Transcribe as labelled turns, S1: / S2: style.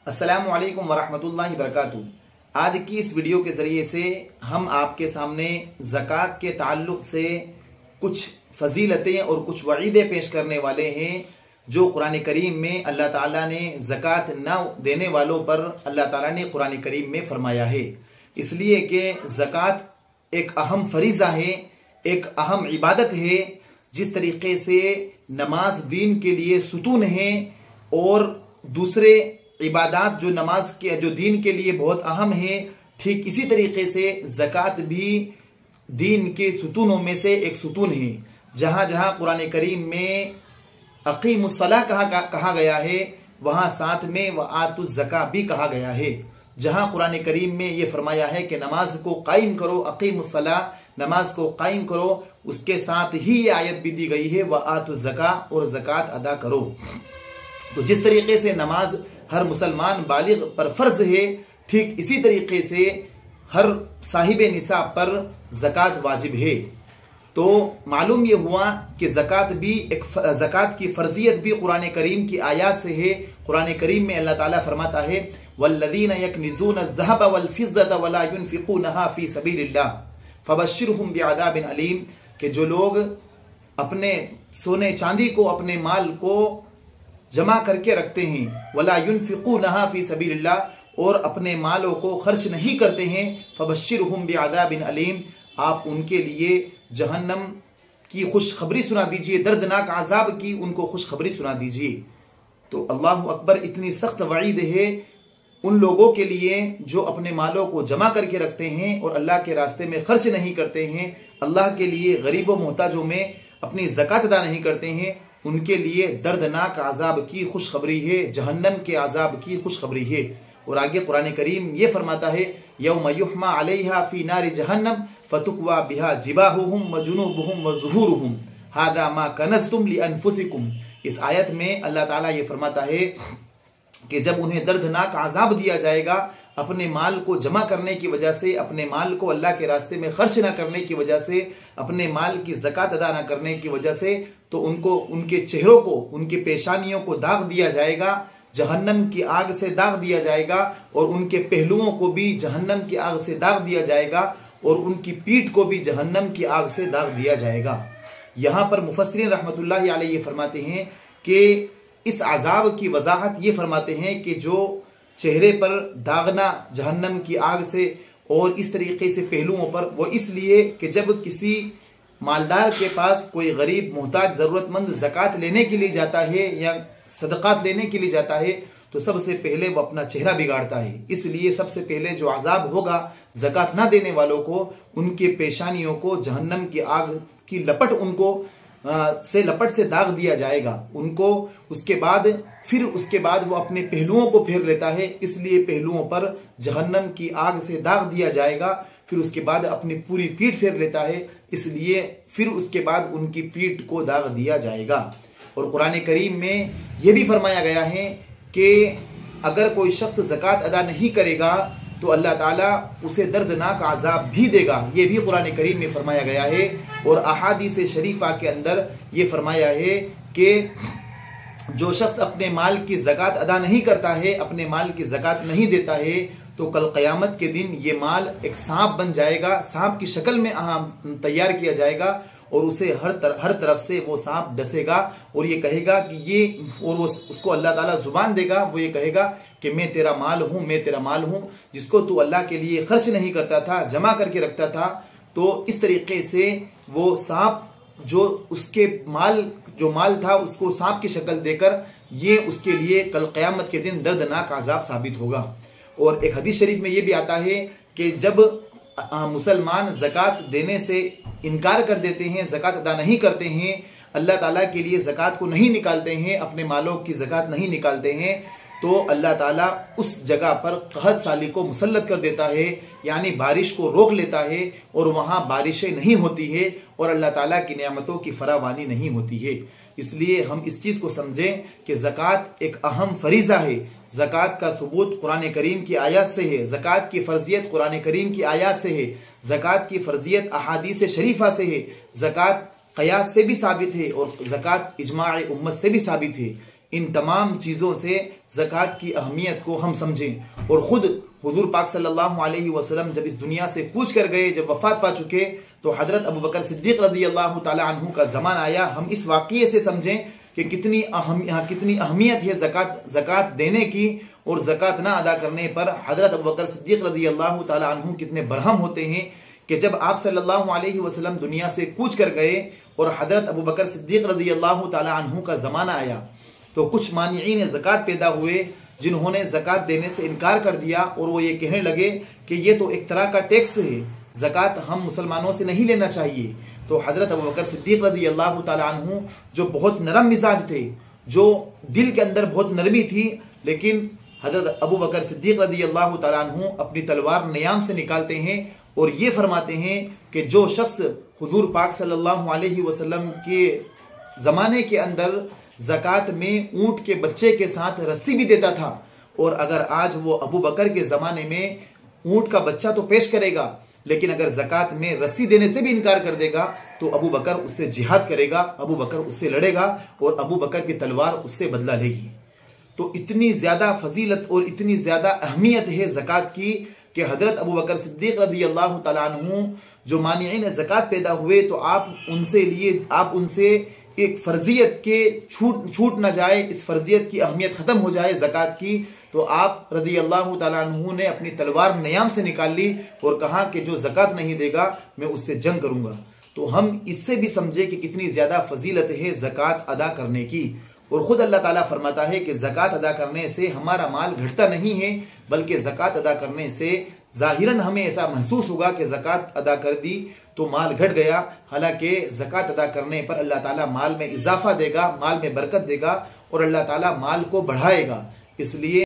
S1: अस्सलामु अलैकुम वरहमतुल्लाहि वबरकातुहू। आज की इस वीडियो के ज़रिए से हम आपके सामने ज़कात के ताल्लुक़ से कुछ फजीलतें और कुछ वईदें पेश करने वाले हैं जो कुरान करीम में अल्लाह ताला ने ज़कात न देने वालों पर अल्लाह ताला ने कुरान करीम में फरमाया है। इसलिए कि ज़कात एक अहम फरीज़ा है, एक अहम इबादत है। जिस तरीके से नमाज दीन के लिए सुतून है और दूसरे इबादत जो नमाज के जो दीन के लिए बहुत अहम है, ठीक इसी तरीके से ज़कात भी दीन के सुतूनों में से एक सुतून है। जहाँ जहाँ कुरान करीम में अकीमुस्सलाह कहा गया है, वहाँ साथ में व आतुज़ ज़का भी कहा गया है। जहाँ कुरान करीम में ये फरमाया है कि नमाज को कायम करो, अकीमुस्सलाह, नमाज को कायम करो, उसके साथ ही ये आयत भी दी गई है व आतुज़ ज़का, और ज़कात अदा करो। तो जिस तरीके से नमाज हर मुसलमान बालिग पर फर्ज है, ठीक इसी तरीके से हर साहिब निसाब पर ज़कात वाजिब है। तो मालूम ये हुआ कि ज़कात की फर्जियत भी कुरान करीम की आयत से है। कुरान करीम में अल्लाह ताला फरमाता है, वल्लज़ीना यकनिज़ून अज़्ज़हब वल-फ़िज़्ज़त वला युनफ़िक़ूनहा फ़ी सबीलिल्लाह फ़बश्शिरहुम बिअज़ाबिन अलीम, कि जो लोग अपने सोने चांदी को, अपने माल को जमा करके रखते हैं, वला युनफ़िक़ूनहा फ़ी सबीलिल्लाह, और अपने मालों को खर्च नहीं करते हैं, फ़बश्शिरहुम बिअज़ाबिन अलीम, आप उनके लिए जहन्नम की खुशखबरी सुना दीजिए, दर्दनाक आज़ाब की उनको खुशखबरी सुना दीजिए। तो अल्लाह अकबर, इतनी सख्त वईद है उन लोगों के लिए जो अपने मालों को जमा करके रखते हैं और अल्लाह के रास्ते में खर्च नहीं करते हैं, अल्लाह के लिए गरीबों मोहताजों में अपनी ज़कात अदा नहीं करते हैं। उनके लिए दर्दनाक आज़ाब की खुशखबरी है, जहन्नम के आज़ाब की खुशखबरी है। और आगे कुरान करीम ये फरमाता है, यौम युहमा अलैहा फी नारि जहन्नम फतुक्वा बिहा जिबाहुहुम व जुनूबुहुम व ज़ुहूरुहुम हादा मा कनज़्तुम लिअन्फुसिकुम। इस आयत में अल्लाह ताला ये फरमाता है कि जब उन्हें दर्दनाक आज़ाब दिया जाएगा अपने माल को जमा करने की वजह से, अपने माल को अल्लाह के रास्ते में खर्च ना करने की वजह से, अपने माल की ज़कात अदा ना करने की वजह से, तो उनको, उनके चेहरों को, उनकी पेशानियों को दाग दिया जाएगा, जहन्नम की आग से दाग दिया जाएगा, और उनके पहलुओं को भी जहन्नम की आग से दाग दिया जाएगा, और उनकी पीठ को भी जहन्नम की आग से दाग दिया जाएगा। यहाँ पर मुफस्सिरीन रहमतुल्लाहि अलैहि ये फरमाते हैं कि इस अजाब की वजाहत ये फरमाते हैं कि जो चेहरे पर दागना जहन्नम की आग से और इस तरीके से पहलुओं पर, वो इसलिए कि जब किसी मालदार के पास कोई गरीब मोहताज ज़रूरतमंद ज़कात लेने के लिए जाता है या सदक़ात लेने के लिए जाता है, तो सबसे पहले वो अपना चेहरा बिगाड़ता है। इसलिए सबसे पहले जो अजाब होगा ज़कात ना देने वालों को, उनके पेशानियों को जहन्नम की आग की लपट उनको लपट से दाग दिया जाएगा उनको। उसके बाद वो अपने पहलुओं को फेर लेता है, इसलिए पहलुओं पर जहन्नम की आग से दाग दिया जाएगा। फिर उसके बाद अपनी पूरी पीठ फेर लेता है, इसलिए फिर उसके बाद उनकी पीठ को दाग दिया जाएगा। और कुरान करीम में यह भी फरमाया गया है कि अगर कोई शख्स ज़कात अदा नहीं करेगा तो अल्लाह ताला उसे दर्दनाक आज़ाब भी देगा। ये भी कुरान करीम में फरमाया गया है। और अहादीस शरीफा के अंदर ये फरमाया है कि जो शख्स अपने माल की ज़कात अदा नहीं करता है, अपने माल की ज़कात नहीं देता है, तो कल क़यामत के दिन ये माल एक सांप बन जाएगा, सांप की शक्ल में तैयार किया जाएगा, और उसे हर तरफ से वो सांप डसेगा और ये कहेगा कि ये, और वो उसको अल्लाह ताला जुबान देगा, वो ये कहेगा कि मैं तेरा माल हूँ, मैं तेरा माल हूँ, जिसको तू अल्लाह के लिए खर्च नहीं करता था, जमा करके रखता था। तो इस तरीके से वो सांप जो उसके जो माल था उसको सांप की शक्ल देकर ये उसके लिए कल क़यामत के दिन दर्दनाक अज़ाब साबित होगा। और एक हदीस शरीफ में ये भी आता है कि जब मुसलमान ज़कात देने से इनकार कर देते हैं, ज़कात अदा नहीं करते हैं, अल्लाह ताला के लिए ज़कात को नहीं निकालते हैं, अपने मालों की ज़कात नहीं निकालते हैं, तो अल्लाह ताला उस जगह पर कहत साली को मुसल्लत कर देता है, यानी बारिश को रोक लेता है, और वहाँ बारिशें नहीं होती है और अल्लाह ताला की नेमतों की फरावानी नहीं होती है। इसलिए हम इस चीज़ को समझें कि ज़कात एक अहम फरीज़ा है। ज़कात का सबूत कुरान करीम की आयत से है, ज़कात की फ़र्जियत कुरान करीम की आयत से है, ज़कात की फ़र्जियत अहादीस शरीफा से है, ज़कात क़यास से भी साबित है, और ज़कात इजमाअ उम्मत से भी साबित है। इन तमाम चीज़ों से ज़कात की अहमियत को हम समझें। और ख़ुद हुज़ूर पाक सल्लल्लाहु अलैहि वसल्लम जब इस दुनिया से कूच कर गए, जब वफ़ात पा चुके, तो हज़रत अबू बकर सिद्दीक़ रज़ी अल्लाह ताला अन्हु का ज़माना आया। हम इस वाक़ये से समझें कि कितनी अहमियत है ज़कात देने की, और ज़कात ना अदा करने पर हज़रत अबू बकर सिद्दीक़ रज़ी अल्लाह ताला अन्हु कितने बरहम होते हैं कि जब आप सल्लल्लाहु अलैहि वसल्लम दुनिया से कूच कर गए और हज़रत अबू बकर सिद्दीक़ रज़ी अल्लाह ताला अन्हु का ज़माना आया, तो कुछ मानिईन ज़कात पैदा हुए जिन्होंने ज़कात देने से इनकार कर दिया, और वो ये कहने लगे कि ये तो एक तरह का टैक्स है, ज़कात हम मुसलमानों से नहीं लेना चाहिए। तो हज़रत अबू बकर सिद्दीक़ रज़ी अल्लाह ताला अन्हु जो बहुत नरम मिजाज थे, जो दिल के अंदर बहुत नरमी थी, लेकिन हज़रत अबू बकर सिद्दीक़ रज़ी अल्लाह ताला अन्हु अपनी तलवार नियाम से निकालते हैं और ये फरमाते हैं कि जो शख्स हुज़ूर पाक सल्लल्लाहु अलैहि वसल्लम के ज़माने के अंदर ज़कात में ऊँट के बच्चे के साथ रस्सी भी देता था, और अगर आज वो अबू बकर के ज़माने में ऊँट का बच्चा तो पेश करेगा, लेकिन अगर ज़कात में रस्सी देने से भी इनकार कर देगा, तो अबू बकर उससे जिहाद करेगा, अबू बकर उससे लड़ेगा और अबू बकर की तलवार उससे बदला लेगी। तो इतनी ज़्यादा फजीलत और इतनी ज़्यादा अहमियत है ज़कात की कि हज़रत अबू बकर सिद्दीक़ रज़ी अल्लाह ताला अन्हु जो मानिईन ज़कात पैदा हुए, तो आप उनसे एक फ़र्जियत के छूट ना जाए, इस फ़र्जियत की अहमियत ख़त्म हो जाए ज़कात की, तो आप रज़ी अल्लाह ताला अन्हु ने अपनी तलवार नियाम से निकाल ली और कहा कि जो ज़कात नहीं देगा मैं उससे जंग करूँगा। तो हम इससे भी समझे कि कितनी ज़्यादा फजीलत है ज़कात अदा करने की। और ख़ुद अल्लाह ताला फरमाता है कि ज़कात अदा करने से हमारा माल घटता नहीं है, बल्कि ज़कात अदा करने से ज़ाहिरन हमें ऐसा महसूस होगा कि ज़कात अदा कर दी तो माल घट गया, हालांकि ज़कात अदा करने पर अल्लाह ताला माल में इजाफा देगा, माल में बरकत देगा और अल्लाह ताला माल को बढ़ाएगा। इसलिए